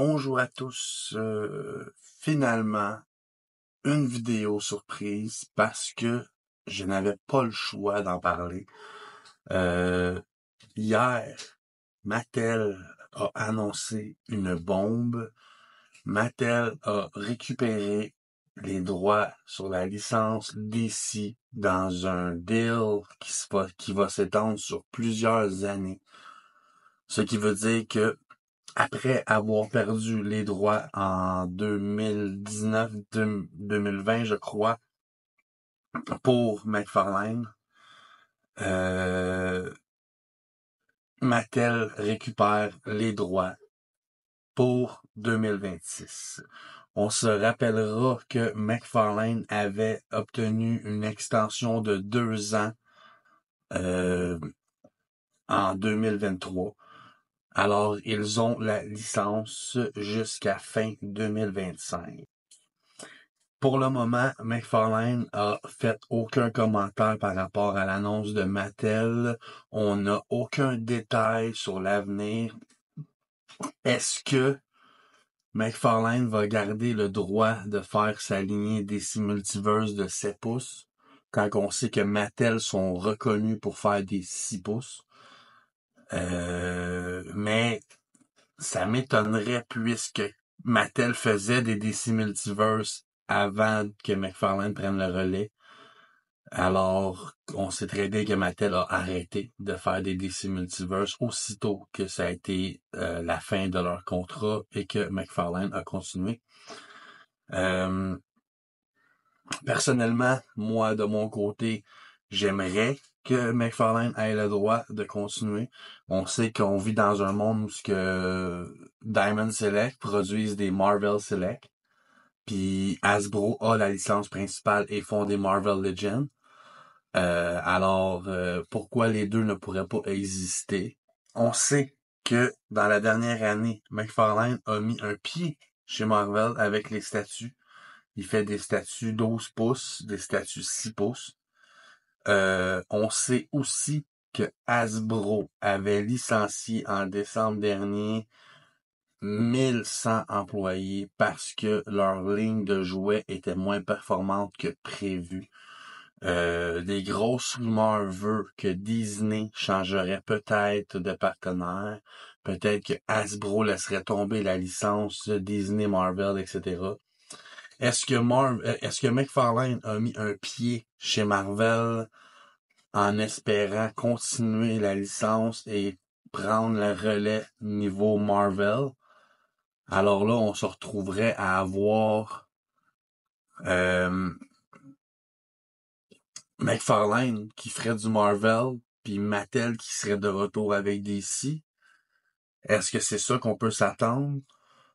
Bonjour à tous. Finalement, une vidéo surprise parce que je n'avais pas le choix d'en parler. Hier, Mattel a annoncé une bombe. Mattel a récupéré les droits sur la licence DC dans un deal qui va s'étendre sur plusieurs années. Ce qui veut dire que après avoir perdu les droits en 2019-2020, je crois, pour McFarlane, Mattel récupère les droits pour 2026. On se rappellera que McFarlane avait obtenu une extension de 2 ans en 2023. Alors, ils ont la licence jusqu'à fin 2025. Pour le moment, McFarlane a fait aucun commentaire par rapport à l'annonce de Mattel. On n'a aucun détail sur l'avenir. Est-ce que McFarlane va garder le droit de faire sa lignée DC Multiverse de 7 pouces quand on sait que Mattel sont reconnus pour faire des 6 pouces? Mais ça m'étonnerait puisque Mattel faisait des DC Multiverse avant que McFarlane prenne le relais. Alors, on sait très bien que Mattel a arrêté de faire des DC Multiverse aussitôt que ça a été la fin de leur contrat et que McFarlane a continué. Personnellement, moi, de mon côté, j'aimerais que McFarlane ait le droit de continuer. On sait qu'on vit dans un monde où ce que Diamond Select produisent des Marvel Select, puis Hasbro a la licence principale et font des Marvel Legends. Alors, pourquoi les deux ne pourraient pas exister? On sait que dans la dernière année, McFarlane a mis un pied chez Marvel avec les statues. Il fait des statues 12 pouces, des statues 6 pouces. On sait aussi que Hasbro avait licencié en décembre dernier 1100 employés parce que leur ligne de jouets était moins performante que prévu. Des grosses rumeurs veulent que Disney changerait peut-être de partenaire, peut-être que Hasbro laisserait tomber la licence Disney, Marvel, etc. Est-ce que McFarlane a mis un pied chez Marvel en espérant continuer la licence et prendre le relais niveau Marvel? Alors là, on se retrouverait à avoir McFarlane qui ferait du Marvel, puis Mattel qui serait de retour avec DC. Est-ce que c'est ça qu'on peut s'attendre?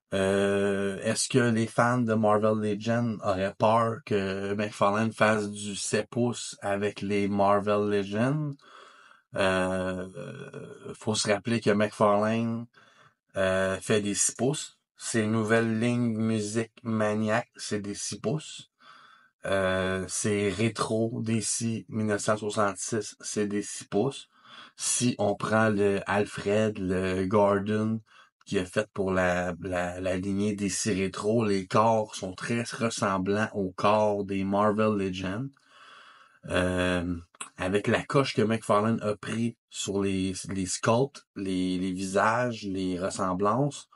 Est-ce que les fans de Marvel Legends auraient peur que McFarlane fasse du 7 pouces avec les Marvel Legends? Faut se rappeler que McFarlane fait des 6 pouces. Ses nouvelles lignes musique maniaque, c'est des 6 pouces. C'est rétro DC 1966, c'est des 6 pouces. Si on prend le Alfred, le Gordon, qui est fait pour la lignée DC rétro, les corps sont très ressemblants aux corps des Marvel Legends. Avec la coche que McFarlane a pris sur les sculpts, les visages, les ressemblances,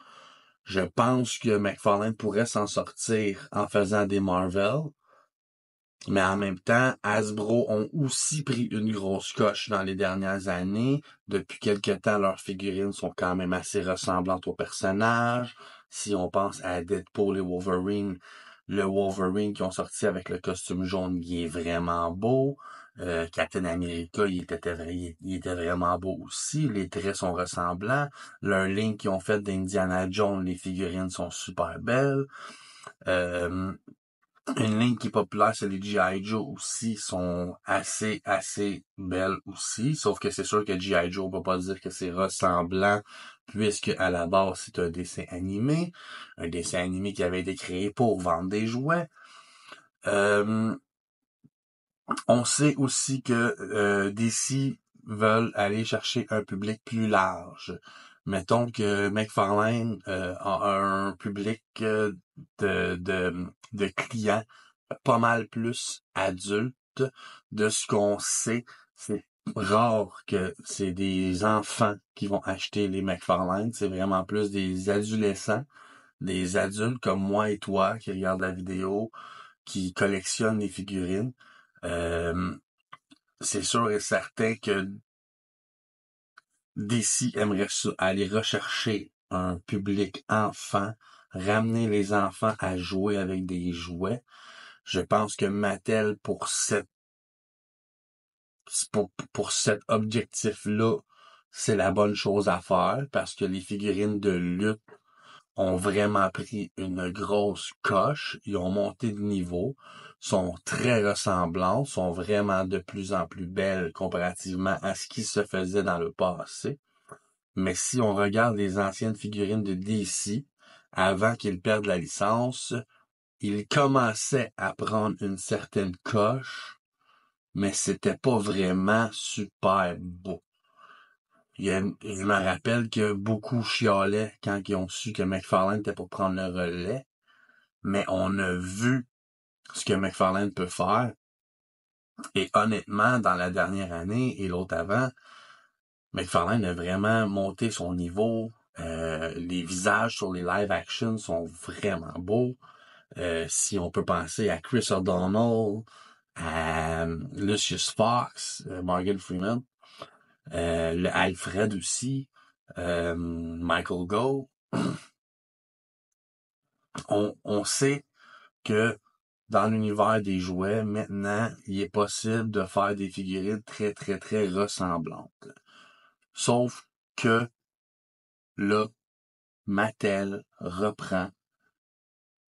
je pense que McFarlane pourrait s'en sortir en faisant des Marvel. Mais en même temps, Hasbro ont aussi pris une grosse coche dans les dernières années. Depuis quelque temps, leurs figurines sont quand même assez ressemblantes aux personnages. Si on pense à Deadpool et Wolverine, le Wolverine qui ont sorti avec le costume jaune, il est vraiment beau. Captain America, il était vraiment beau aussi. Les traits sont ressemblants. Leur ligne qu'ils ont fait d'Indiana Jones, les figurines sont super belles. Une ligne qui est populaire, c'est les G.I. Joe aussi, sont assez belles aussi. Sauf que c'est sûr que G.I. Joe, on peut pas dire que c'est ressemblant, puisque à la base, c'est un dessin animé. Un dessin animé qui avait été créé pour vendre des jouets. On sait aussi que DC veulent aller chercher un public plus large. Mettons que McFarlane a un public de clients pas mal plus adultes. De ce qu'on sait, c'est rare que c'est des enfants qui vont acheter les McFarlane. C'est vraiment plus des adolescents, des adultes comme moi et toi qui regardent la vidéo, qui collectionnent les figurines. Euh, c'est sûr et certain que DC aimerait aller rechercher un public enfant, ramener les enfants à jouer avec des jouets. Je pense que Mattel, pour cet objectif-là, c'est la bonne chose à faire parce que les figurines de lutte ont vraiment pris une grosse coche. Ils ont monté de niveau, sont très ressemblantes, sont vraiment de plus en plus belles comparativement à ce qui se faisait dans le passé. Mais si on regarde les anciennes figurines de DC, avant qu'ils perdent la licence, ils commençaient à prendre une certaine coche, mais c'était pas vraiment super beau. Je me rappelle que beaucoup chialaient quand ils ont su que McFarlane était pour prendre le relais, mais on a vu ce que McFarlane peut faire. Et honnêtement, dans la dernière année et l'autre avant, McFarlane a vraiment monté son niveau. Les visages sur les live action sont vraiment beaux. Si on peut penser à Chris O'Donnell, à Lucius Fox, Morgan Freeman, le Alfred aussi, Michael Gough, on sait que dans l'univers des jouets, maintenant, il est possible de faire des figurines très, très, très ressemblantes. Sauf que là, Mattel reprend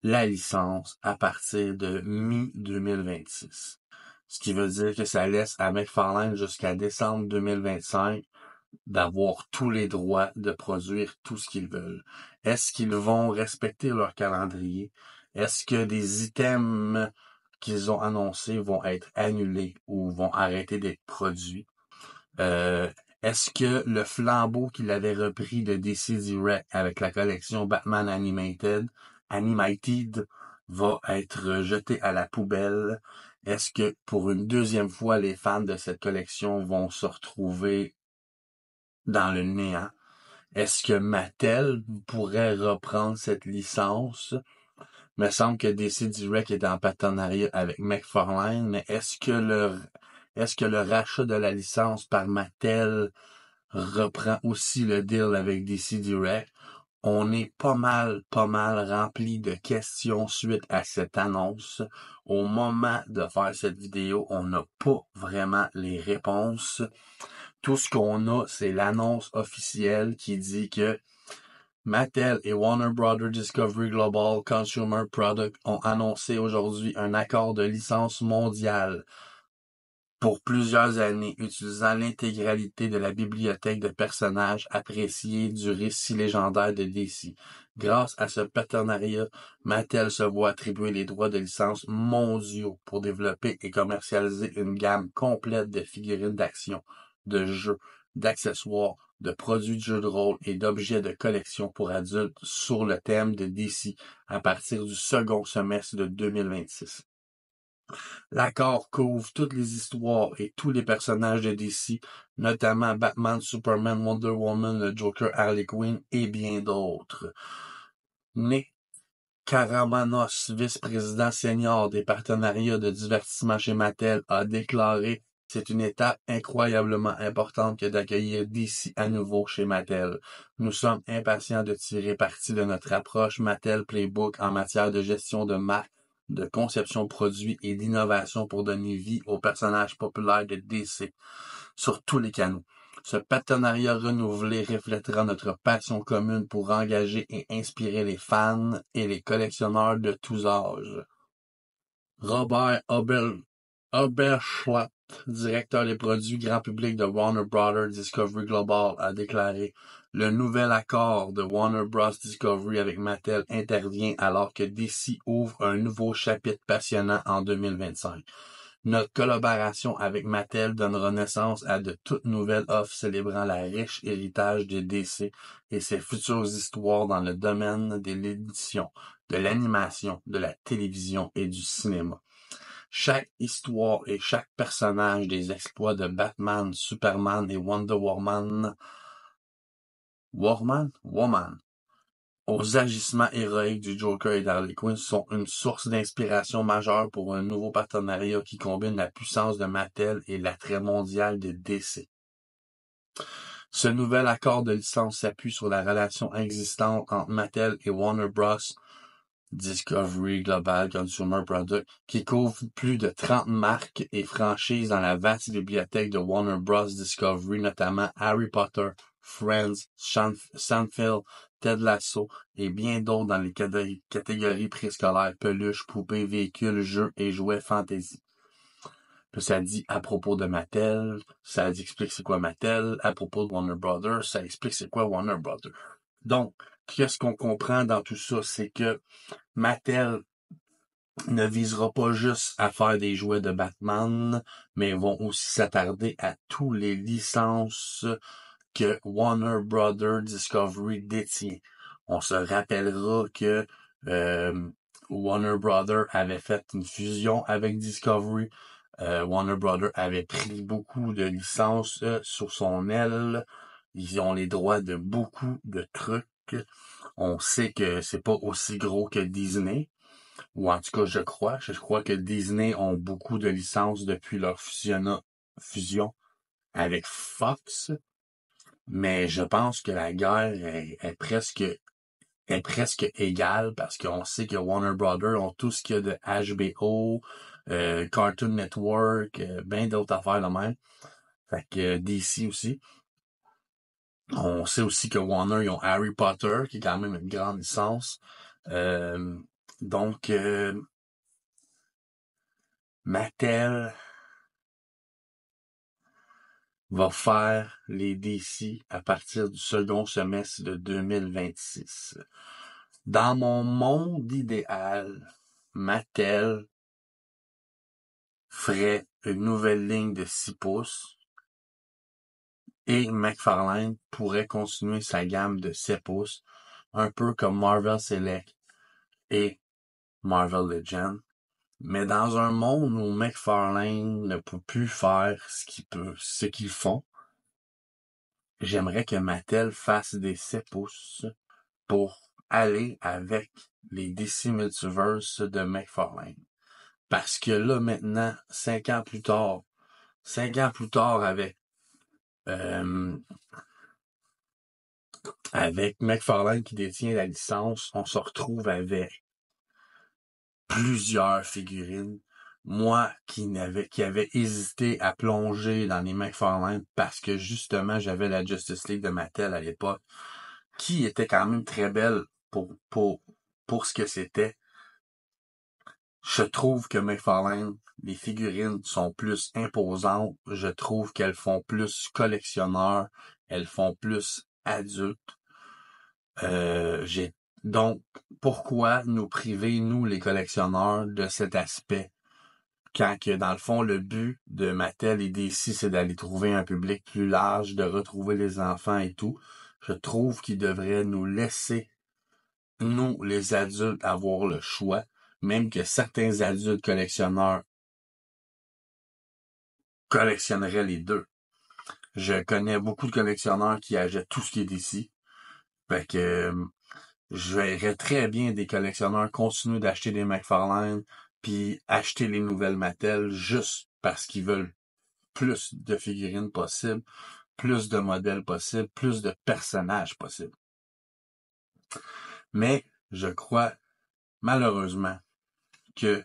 la licence à partir de mi-2026. Ce qui veut dire que ça laisse à McFarlane jusqu'à décembre 2025 d'avoir tous les droits de produire tout ce qu'ils veulent. Est-ce qu'ils vont respecter leur calendrier? Est-ce que des items qu'ils ont annoncés vont être annulés ou vont arrêter d'être produits? Est-ce que le flambeau qu'il avait repris de DC Direct avec la collection Batman Animated va être jeté à la poubelle? Est-ce que pour une deuxième fois, les fans de cette collection vont se retrouver dans le néant? Est-ce que Mattel pourrait reprendre cette licence? Il me semble que DC Direct est en partenariat avec McFarlane, mais est-ce que le rachat de la licence par Mattel reprend aussi le deal avec DC Direct? On est pas mal rempli de questions suite à cette annonce. Au moment de faire cette vidéo, on n'a pas vraiment les réponses. Tout ce qu'on a, c'est l'annonce officielle qui dit que Mattel et Warner Bros. Discovery Global Consumer Products ont annoncé aujourd'hui un accord de licence mondiale pour plusieurs années, utilisant l'intégralité de la bibliothèque de personnages appréciés du récit légendaire de DC. Grâce à ce partenariat, Mattel se voit attribuer les droits de licence mondiaux pour développer et commercialiser une gamme complète de figurines d'action, de jeux, d'accessoires, de produits de jeux de rôle et d'objets de collection pour adultes sur le thème de DC à partir du second semestre de 2026. L'accord couvre toutes les histoires et tous les personnages de DC, notamment Batman, Superman, Wonder Woman, le Joker, Harley Quinn et bien d'autres. Nick Karamanos, vice-président senior des partenariats de divertissement chez Mattel, a déclaré: c'est une étape incroyablement importante que d'accueillir DC à nouveau chez Mattel. Nous sommes impatients de tirer parti de notre approche Mattel Playbook en matière de gestion de marque, de conception de produits et d'innovation pour donner vie aux personnages populaires de DC sur tous les canaux. Ce partenariat renouvelé reflètera notre passion commune pour engager et inspirer les fans et les collectionneurs de tous âges. Robert Oberschlatt, directeur des produits grand public de Warner Bros. Discovery Global, a déclaré: le nouvel accord de Warner Bros. Discovery avec Mattel intervient alors que DC ouvre un nouveau chapitre passionnant en 2025. Notre collaboration avec Mattel donnera naissance à de toutes nouvelles offres célébrant la riche héritage de DC et ses futures histoires dans le domaine de l'édition, de l'animation, de la télévision et du cinéma. Chaque histoire et chaque personnage des exploits de Batman, Superman et Wonder Woman, aux agissements héroïques du Joker et d'Harley Quinn sont une source d'inspiration majeure pour un nouveau partenariat qui combine la puissance de Mattel et l'attrait mondial de DC. Ce nouvel accord de licence s'appuie sur la relation existante entre Mattel et Warner Bros. Discovery Global Consumer Product, qui couvre plus de 30 marques et franchises dans la vaste bibliothèque de Warner Bros. Discovery, notamment Harry Potter, Friends, Seinfeld, Ted Lasso et bien d'autres dans les catégories préscolaires, peluches, poupées, véhicules, jeux et jouets fantasy. Puis ça dit à propos de Mattel, ça explique c'est quoi Mattel, à propos de Warner Brothers, ça explique c'est quoi Warner Brothers. Donc, qu'est-ce qu'on comprend dans tout ça, c'est que Mattel ne visera pas juste à faire des jouets de Batman, mais vont aussi s'attarder à tous les licences que Warner Brothers Discovery détient. On se rappellera que Warner Brothers avait fait une fusion avec Discovery. Warner Brothers avait pris beaucoup de licences sur son aile. Ils ont les droits de beaucoup de trucs. On sait que c'est pas aussi gros que Disney. Ou en tout cas, je crois. Je crois que Disney ont beaucoup de licences depuis leur fusion avec Fox. Mais je pense que la guerre est presque égale parce qu'on sait que Warner Brothers ont tout ce qu'il y a de HBO, Cartoon Network, ben d'autres affaires de même. Fait que DC aussi. On sait aussi que Warner, ils ont Harry Potter, qui est quand même une grande licence. Donc, Mattel va faire les DC à partir du second semestre de 2026. Dans mon monde idéal, Mattel ferait une nouvelle ligne de 6 pouces et McFarlane pourrait continuer sa gamme de 7 pouces, un peu comme Marvel Select et Marvel Legends. Mais dans un monde où McFarlane ne peut plus faire ce qu'ils font, j'aimerais que Mattel fasse des 7 pouces pour aller avec les DC Multiverse de McFarlane. Parce que là, maintenant, 5 ans plus tard avec McFarlane qui détient la licence, on se retrouve avec plusieurs figurines. Moi qui avait hésité à plonger dans les McFarlane parce que justement j'avais la Justice League de Mattel à l'époque, qui était quand même très belle pour ce que c'était. Je trouve que McFarlane, les figurines sont plus imposantes. Je trouve qu'elles font plus collectionneurs. Elles font plus adultes. Donc, pourquoi nous priver, nous, les collectionneurs, de cet aspect? Quand que, dans le fond, le but de Mattel et DC, c'est d'aller trouver un public plus large, de retrouver les enfants et tout. Je trouve qu'ils devraient nous laisser, nous, les adultes, avoir le choix, même que certains adultes collectionneurs collectionneraient les deux. Je connais beaucoup de collectionneurs qui achètent tout ce qui est DC. Fait que je verrais très bien des collectionneurs continuer d'acheter des McFarlane puis acheter les nouvelles Mattel juste parce qu'ils veulent plus de figurines possibles, plus de modèles possibles, plus de personnages possibles. Mais je crois malheureusement que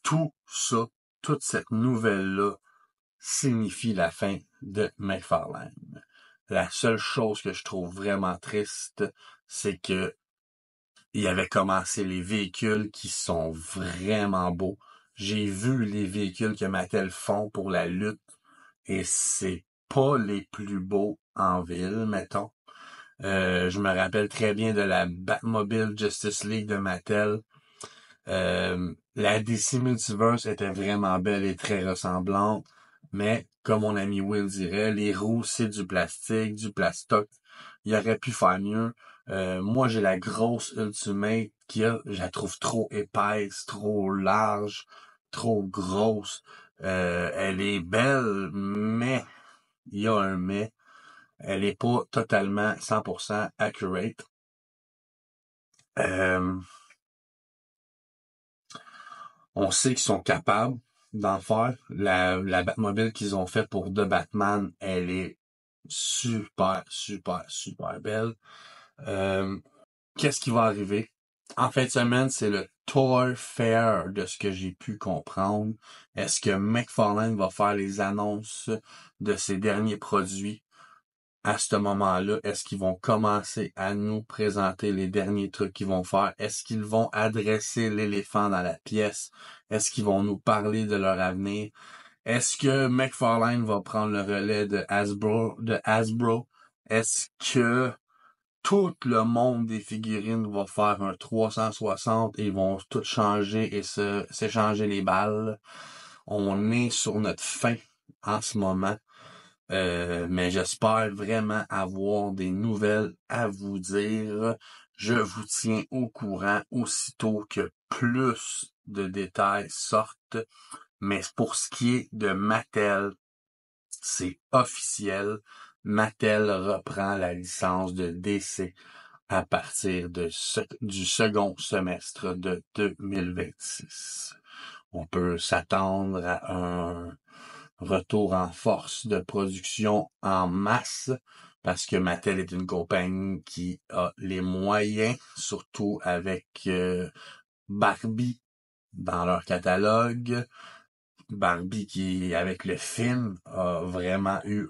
tout ça, toute cette nouvelle-là signifie la fin de McFarlane. La seule chose que je trouve vraiment triste, c'est que il avait commencé les véhicules qui sont vraiment beaux. J'ai vu les véhicules que Mattel font pour la lutte et c'est pas les plus beaux en ville, mettons. Je me rappelle très bien de la Batmobile Justice League de Mattel. La DC Multiverse était vraiment belle et très ressemblante, mais comme mon ami Will dirait, les roues, c'est du plastique, du plastoc. Il aurait pu faire mieux. Moi, j'ai la grosse Ultimate je la trouve trop épaisse, trop large, trop grosse. Elle est belle, mais il y a un mais. Elle est pas totalement 100% accurate. Euh, on sait qu'ils sont capables d'en faire. La Batmobile qu'ils ont fait pour The Batman, elle est super, super, super belle. Qu'est-ce qui va arriver? En fin de semaine, c'est le Toy Fair de ce que j'ai pu comprendre. Est-ce que McFarlane va faire les annonces de ses derniers produits à ce moment-là? Est-ce qu'ils vont commencer à nous présenter les derniers trucs qu'ils vont faire? Est-ce qu'ils vont adresser l'éléphant dans la pièce? Est-ce qu'ils vont nous parler de leur avenir? Est-ce que McFarlane va prendre le relais de Hasbro? Est-ce que tout le monde des figurines va faire un 360 et ils vont tout changer et s'échanger les balles? On est sur notre fin en ce moment. Mais j'espère vraiment avoir des nouvelles à vous dire. Je vous tiens au courant aussitôt que plus de détails sortent. Mais pour ce qui est de Mattel, c'est officiel. Mattel reprend la licence de DC à partir du second semestre de 2026. On peut s'attendre à un retour en force de production en masse parce que Mattel est une compagnie qui a les moyens, surtout avec Barbie dans leur catalogue. Barbie qui, avec le film, a vraiment eu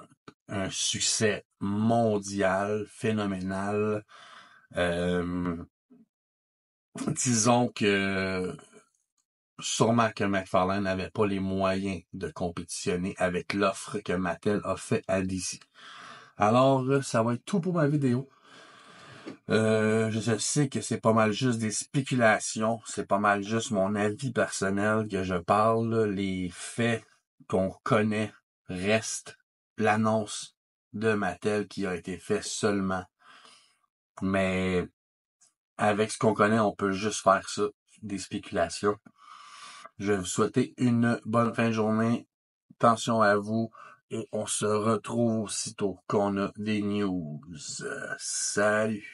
un succès mondial, phénoménal. Disons que sûrement que McFarlane n'avait pas les moyens de compétitionner avec l'offre que Mattel a fait à DC. Alors, ça va être tout pour ma vidéo. Je sais que c'est pas mal juste des spéculations, c'est pas mal juste mon avis personnel que je parle. Les faits qu'on connaît restent l'annonce de Mattel qui a été fait seulement. Mais avec ce qu'on connaît, on peut juste faire ça, des spéculations. Je vais vous souhaiter une bonne fin de journée. Attention à vous. Et on se retrouve aussitôt qu'on a des news. Salut!